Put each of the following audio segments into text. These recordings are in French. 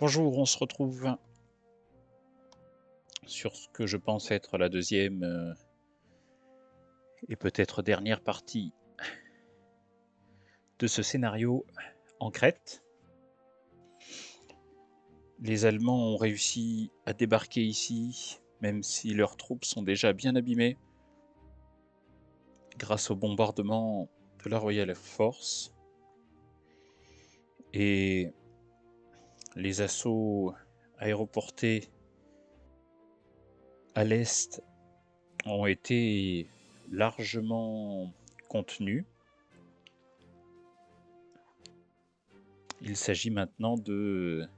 Bonjour, on se retrouve sur ce que je pense être la deuxième et peut-être dernière partie de ce scénario en Crète. Les Allemands ont réussi à débarquer ici, même si leurs troupes sont déjà bien abîmées, grâce au bombardement de la Royal Air Force. Et les assauts aéroportés à l'est ont été largement contenus. Il s'agit maintenant de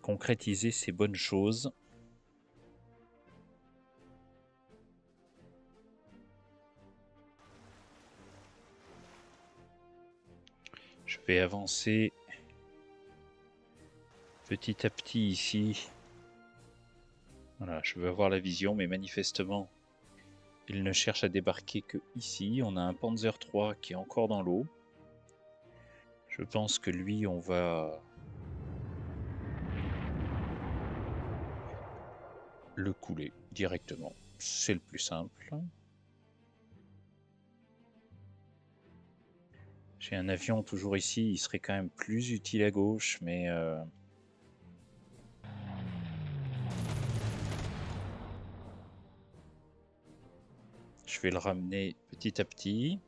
concrétiser ces bonnes choses. Je vais avancer petit à petit ici. Voilà, je veux avoir la vision, mais manifestement, il ne cherche à débarquer que ici. On a un Panzer III qui est encore dans l'eau. Je pense que lui, on va le couler directement. C'est le plus simple. J'ai un avion toujours ici. Il serait quand même plus utile à gauche, mais... je vais le ramener petit à petit.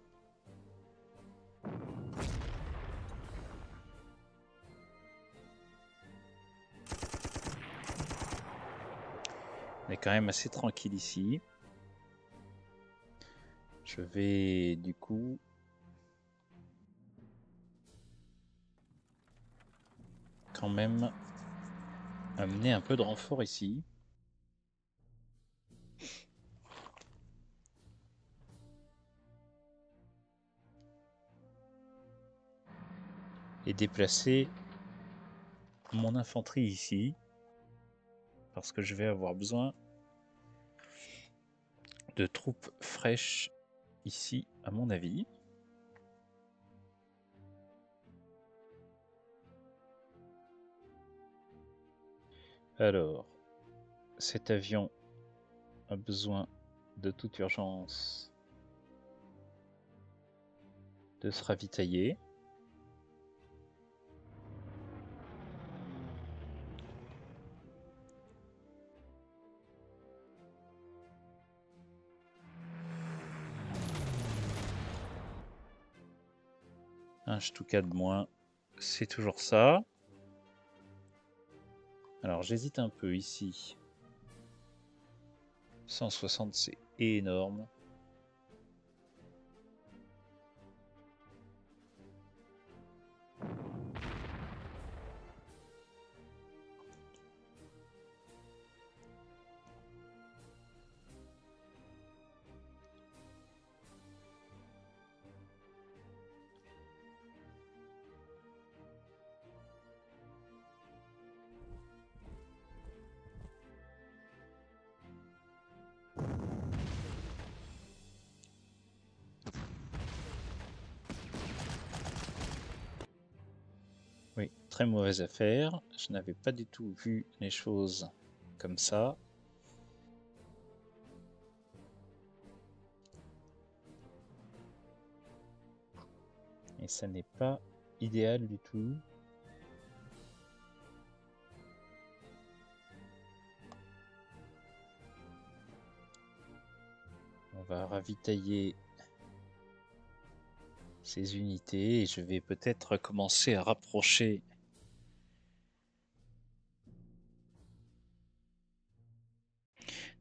On est quand même assez tranquille ici. Je vais du coup quand même amener un peu de renfort ici. Et déplacer mon infanterie ici. Parce que je vais avoir besoin de troupes fraîches ici, à mon avis. Alors, cet avion a besoin de toute urgence de se ravitailler. Un Stuka de moins, c'est toujours ça. Alors j'hésite un peu ici. 160, c'est énorme. Oui, très mauvaise affaire. Je n'avais pas du tout vu les choses comme ça. Et ça n'est pas idéal du tout. On va ravitailler ces unités et je vais peut-être commencer à rapprocher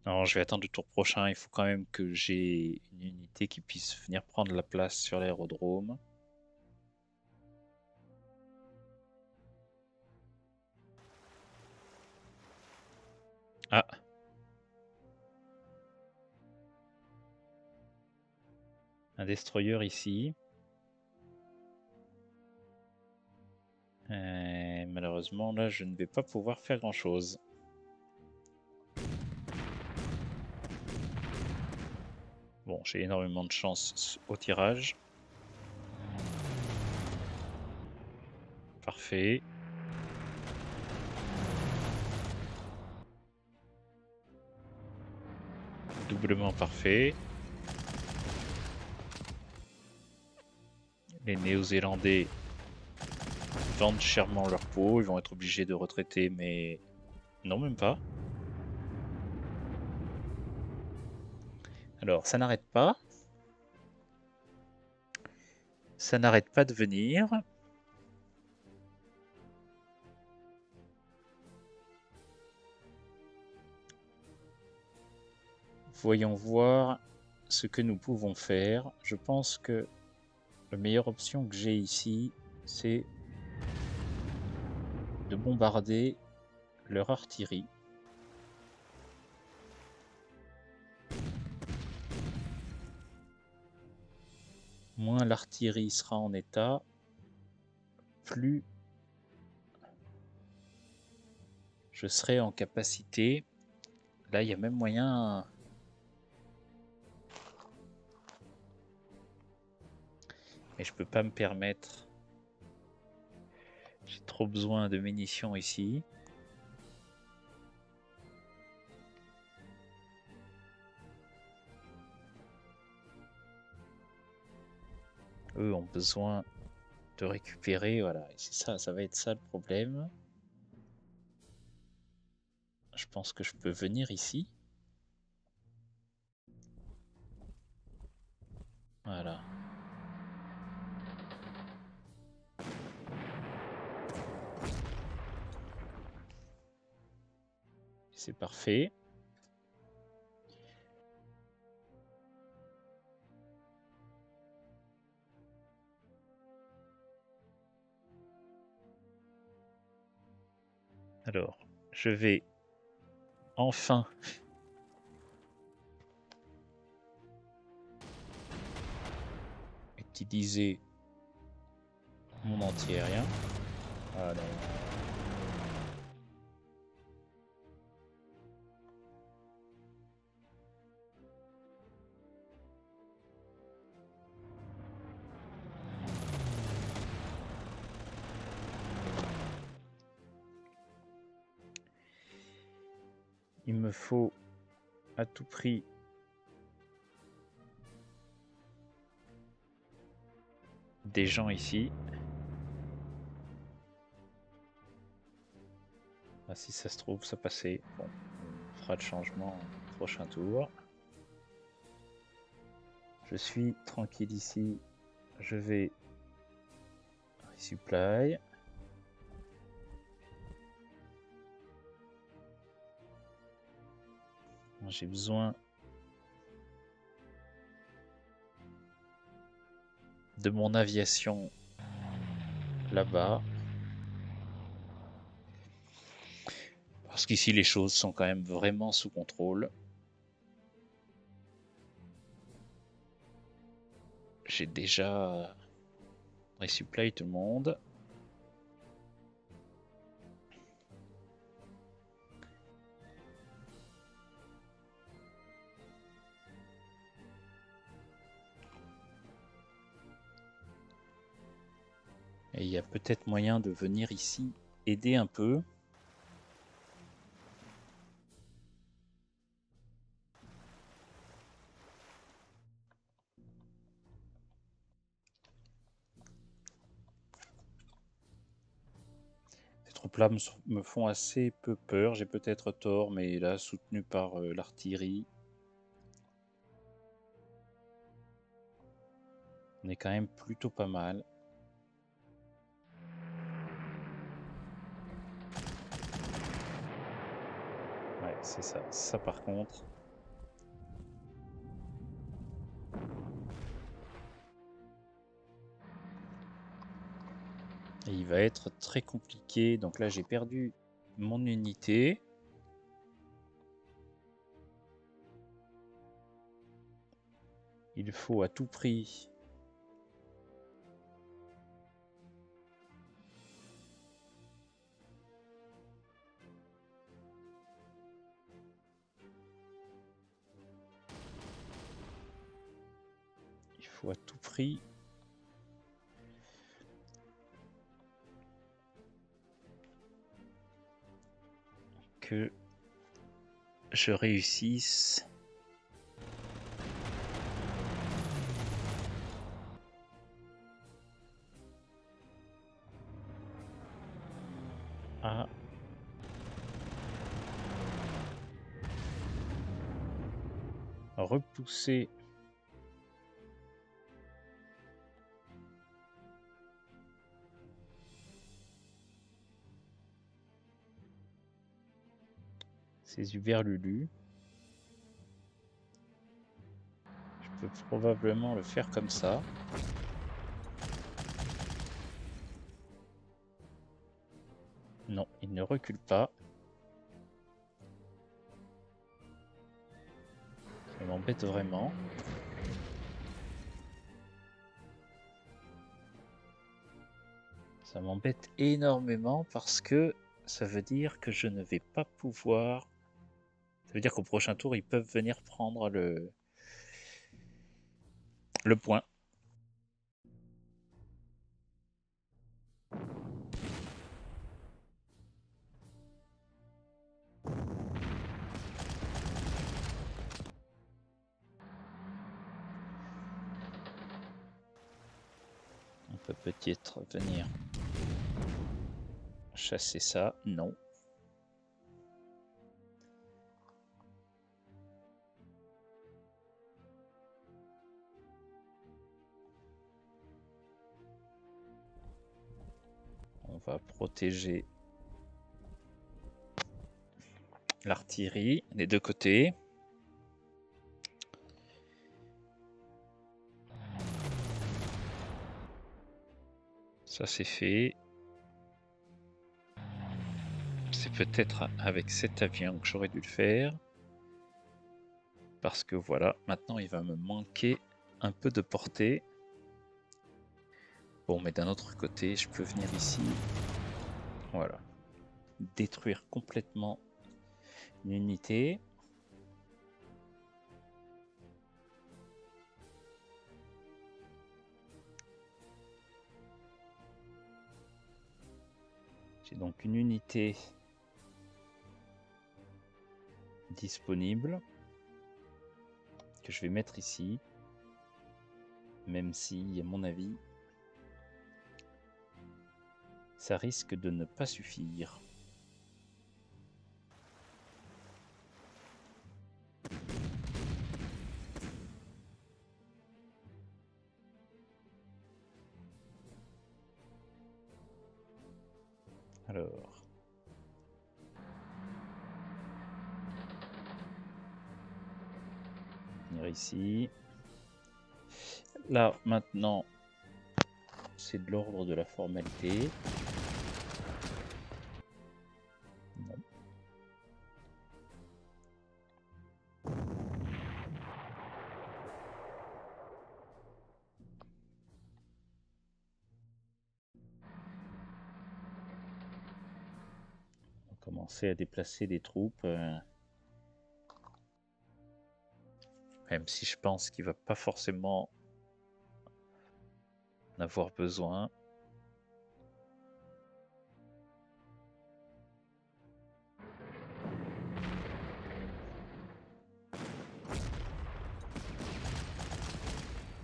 non, je vais attendre le tour prochain. Il faut quand même que j'ai une unité qui puisse venir prendre la place sur l'aérodrome. Ah. Un destroyer ici. Malheureusement, là, je ne vais pas pouvoir faire grand-chose. Bon, j'ai énormément de chance au tirage. Parfait. Doublement parfait. Les Néo-Zélandais vendent chèrement leur peau. Ils vont être obligés de retraiter, mais non, même pas. Alors, ça n'arrête pas. Ça n'arrête pas de venir. Voyons voir ce que nous pouvons faire. Je pense que la meilleure option que j'ai ici, c'est de bombarder leur artillerie. Moins l'artillerie sera en état, plus je serai en capacité. Là, il y a même moyen. Mais je peux pas me permettre. J'ai trop besoin de munitions ici. Eux ont besoin de récupérer, voilà. C'est ça, ça va être ça le problème. Je pense que je peux venir ici. Voilà. C'est parfait. Alors, je vais enfin utiliser mon anti-aérien. Ah non. Il me faut à tout prix des gens ici. Ah, si ça se trouve, ça passait. Bon, on fera le changement au prochain tour. Je suis tranquille ici. Je vais resupply. J'ai besoin de mon aviation là-bas. Parce qu'ici, les choses sont quand même vraiment sous contrôle. J'ai déjà resupply tout le monde. Et il y a peut-être moyen de venir ici aider un peu. Ces troupes-là me font assez peu peur. J'ai peut-être tort, mais là, soutenu par l'artillerie, on est quand même plutôt pas mal. Ouais, c'est ça. Ça, par contre. Et il va être très compliqué. Donc là, j'ai perdu mon unité. Il faut à tout prix à tout prix que je réussisse à repousser ces Uberlulu. Je peux probablement le faire comme ça. Non, il ne recule pas. Ça m'embête vraiment. Ça m'embête énormément parce que ça veut dire que je ne vais pas pouvoir... Ça veut dire qu'au prochain tour, ils peuvent venir prendre le point. On peut peut-être venir chasser ça. Non. On va protéger l'artillerie des deux côtés. Ça c'est fait. C'est peut-être avec cet avion que j'aurais dû le faire. Parce que voilà, maintenant il va me manquer un peu de portée. Bon, mais d'un autre côté, je peux venir ici. Voilà. Détruire complètement une unité. J'ai donc une unité disponible que je vais mettre ici, même si, à mon avis, ça risque de ne pas suffire. Alors, venir ici. Là, maintenant, c'est de l'ordre de la formalité. Non. On va commencer à déplacer des troupes. Même si je pense qu'il va pas forcément en avoir besoin.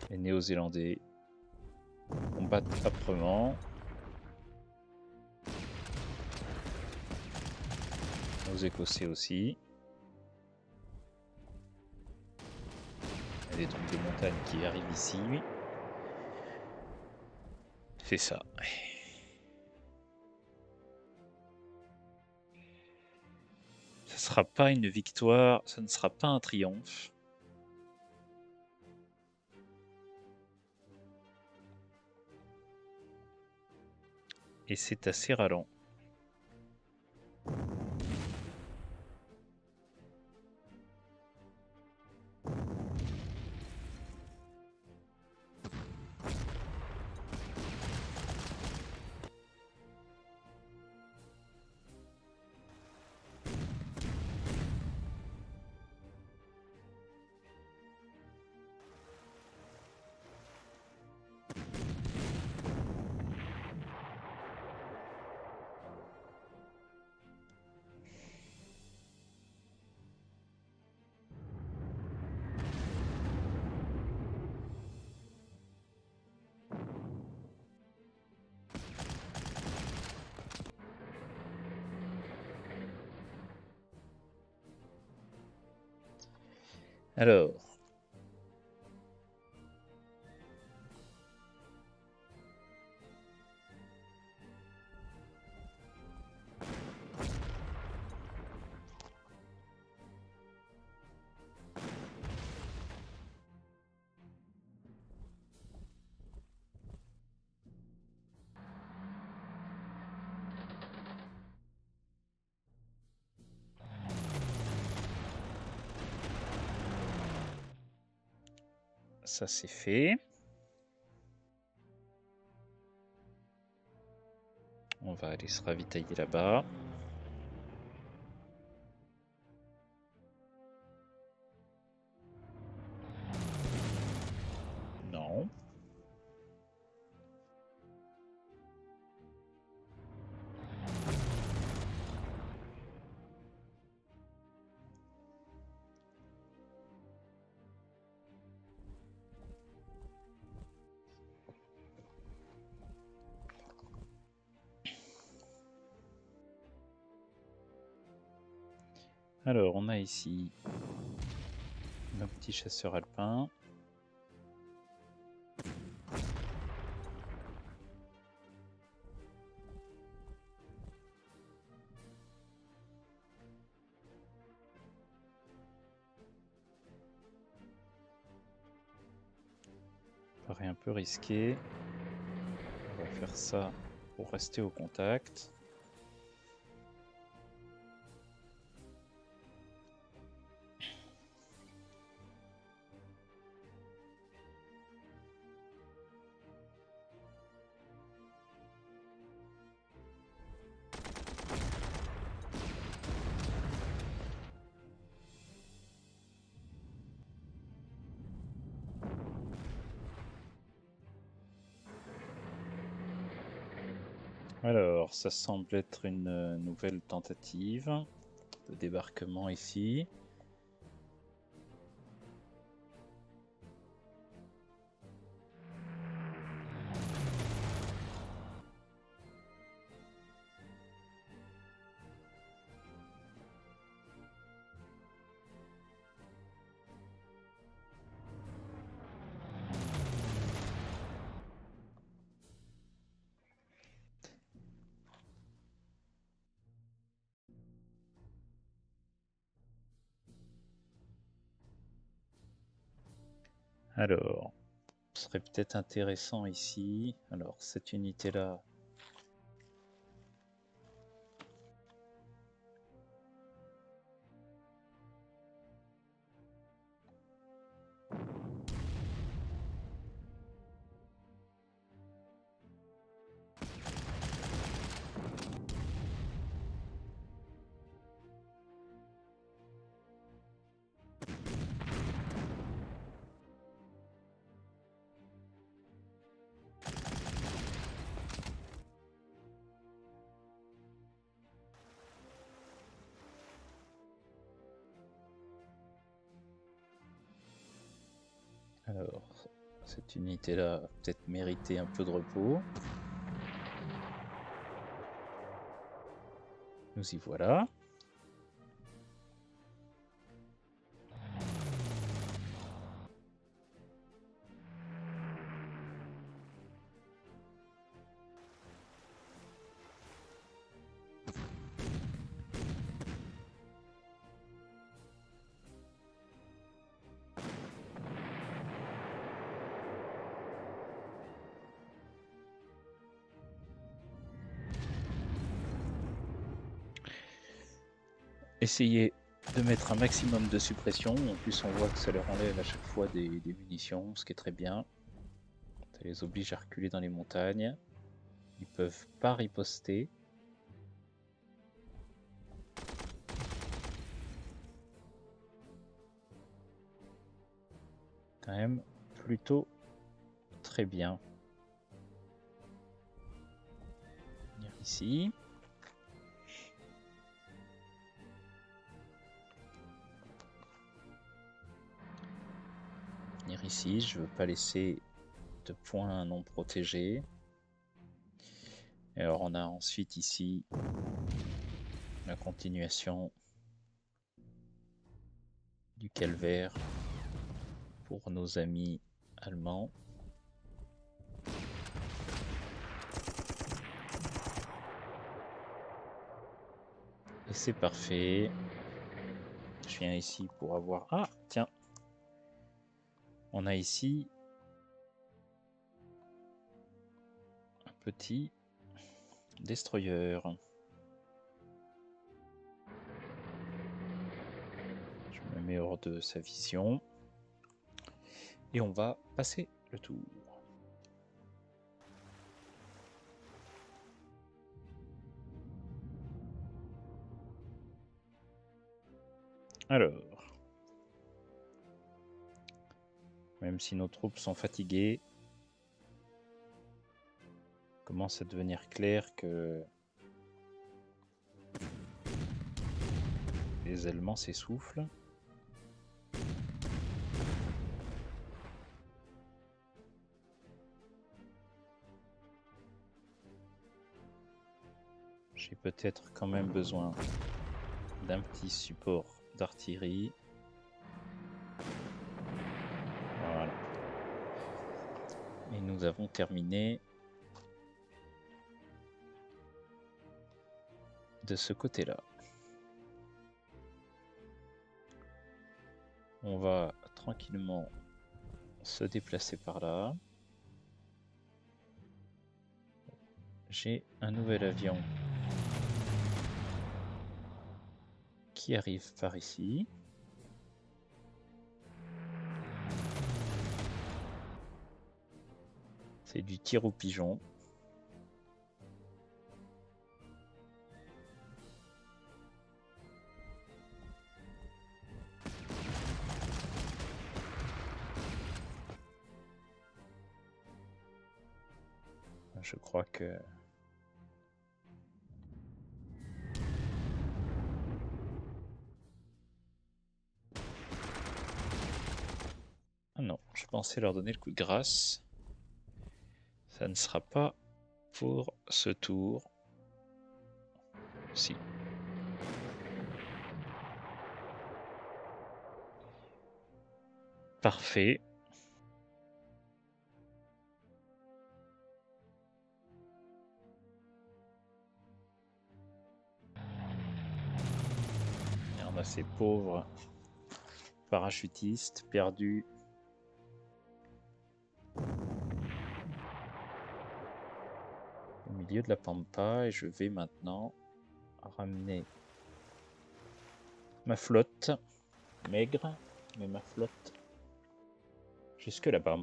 Les Néo-Zélandais combattent âprement. Aux Écossais aussi. Il y a des troupes de montagne qui arrivent ici. C'est ça. Ça ne sera pas une victoire, ça ne sera pas un triomphe. Et c'est assez ralent. Alors. Ça c'est fait. On va aller se ravitailler là-bas. Non. Alors, on a ici nos petits chasseurs alpins. Paraît un peu risqué. On va faire ça pour rester au contact. Alors, ça semble être une nouvelle tentative de débarquement ici. Alors, ce serait peut-être intéressant ici. Alors, cette unité-là. Alors, cette unité-là a peut-être mérité un peu de repos. Nous y voilà. Essayez de mettre un maximum de suppression. En plus, on voit que ça leur enlève à chaque fois des munitions, ce qui est très bien. Ça les oblige à reculer dans les montagnes. Ils peuvent pas riposter. Quand même plutôt très bien. Venir ici. Venir ici, je veux pas laisser de points non protégés. Et alors on a ensuite ici la continuation du calvaire pour nos amis allemands. Et c'est parfait. Je viens ici pour avoir... Ah, tiens. On a ici un petit destroyer. Je me mets hors de sa vision. Et on va passer le tour. Alors, même si nos troupes sont fatiguées, il commence à devenir clair que les Allemands s'essoufflent. J'ai peut-être quand même besoin d'un petit support d'artillerie. Voilà. Et nous avons terminé de ce côté-là. On va tranquillement se déplacer par là. J'ai un nouvel avion qui arrive par ici. C'est du tir au pigeon. Je crois que... Ah non, je pensais leur donner le coup de grâce. Ça ne sera pas pour ce tour. Si. Parfait. Et on a ces pauvres parachutistes perdus. Au milieu de la pampa, et je vais maintenant ramener ma flotte, maigre, mais ma flotte jusque là-bas.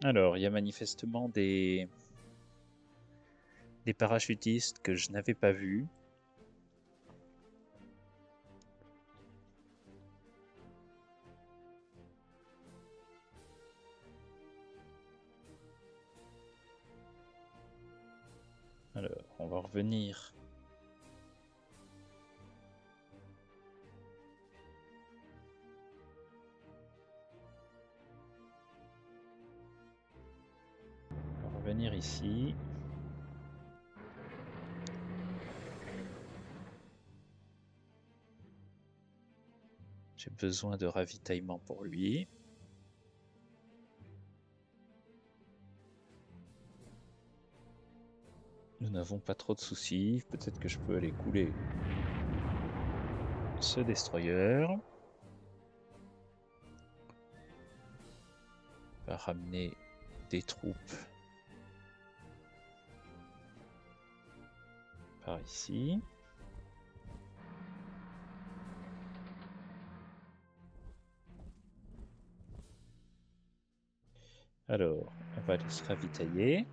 Alors, il y a manifestement des parachutistes que je n'avais pas vus. Alors, on va revenir. On va revenir ici. J'ai besoin de ravitaillement pour lui. Nous n'avons pas trop de soucis. Peut-être que je peux aller couler ce destroyer. On va ramener des troupes par ici. Alors, on va aller se ravitailler.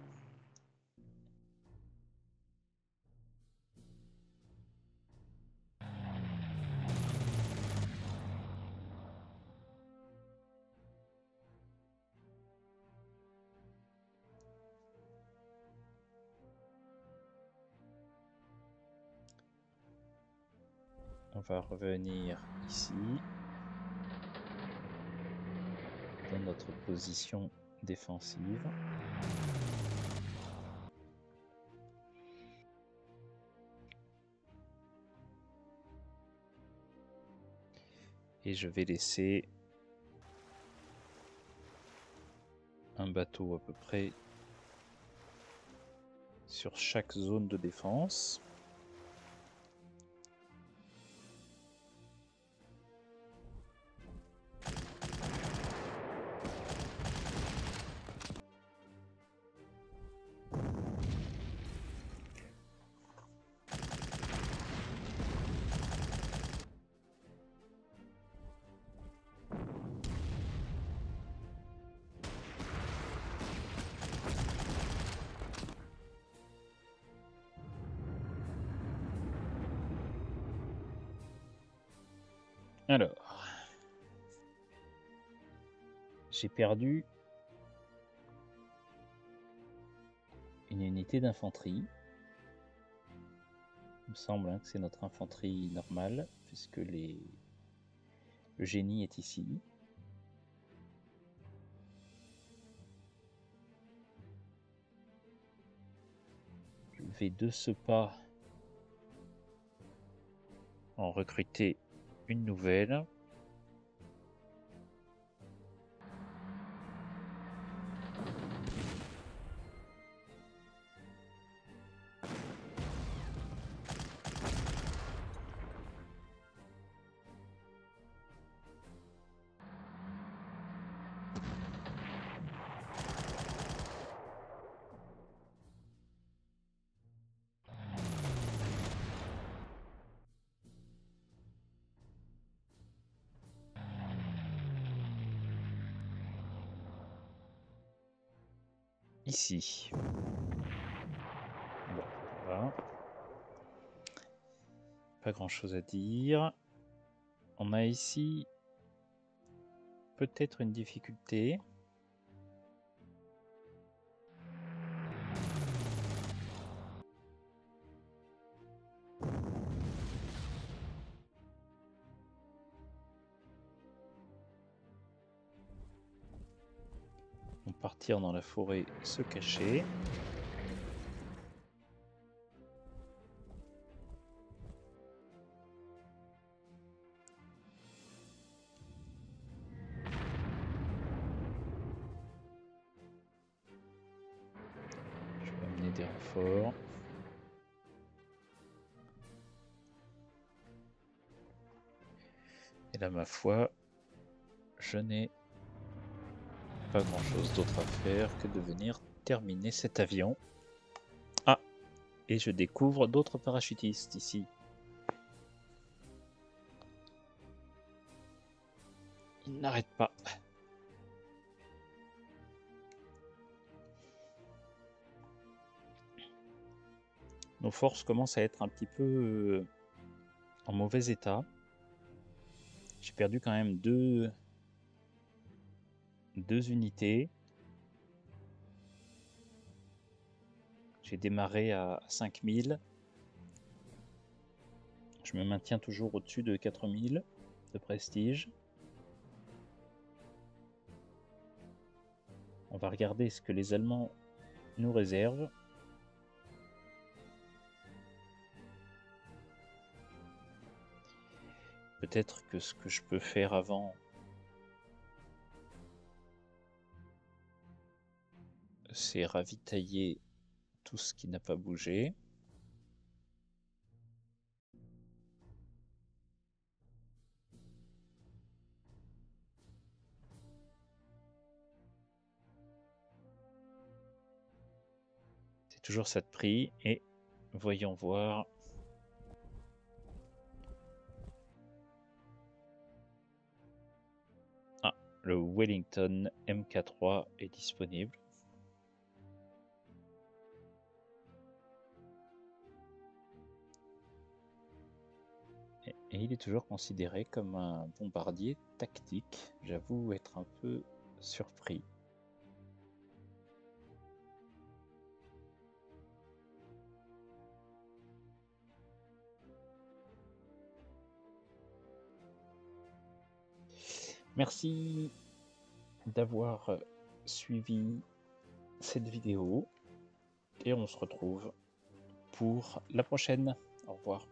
On va revenir ici, dans notre position défensive. Et je vais laisser un bateau à peu près sur chaque zone de défense. Alors, j'ai perdu une unité d'infanterie. Il me semble que c'est notre infanterie normale, puisque le génie est ici. Je vais de ce pas en recruter une nouvelle. Ici. Bon, voilà. Pas grand chose à dire. On a ici peut-être une difficulté. On va partir dans la forêt se cacher. Je vais amener des renforts. Et là, ma foi, je n'ai pas grand chose d'autre à faire que de venir terminer cet avion. Ah, et je découvre d'autres parachutistes ici. Ils n'arrêtent pas. Nos forces commencent à être un petit peu en mauvais état. J'ai perdu quand même deux unités. J'ai démarré à 5000. Je me maintiens toujours au-dessus de 4000 de prestige. On va regarder ce que les Allemands nous réservent. Peut-être que ce que je peux faire avant, c'est ravitailler tout ce qui n'a pas bougé. C'est toujours ça de prix. Et voyons voir. Ah, le Wellington MK3 est disponible. Et il est toujours considéré comme un bombardier tactique. J'avoue être un peu surpris. Merci d'avoir suivi cette vidéo et on se retrouve pour la prochaine. Au revoir.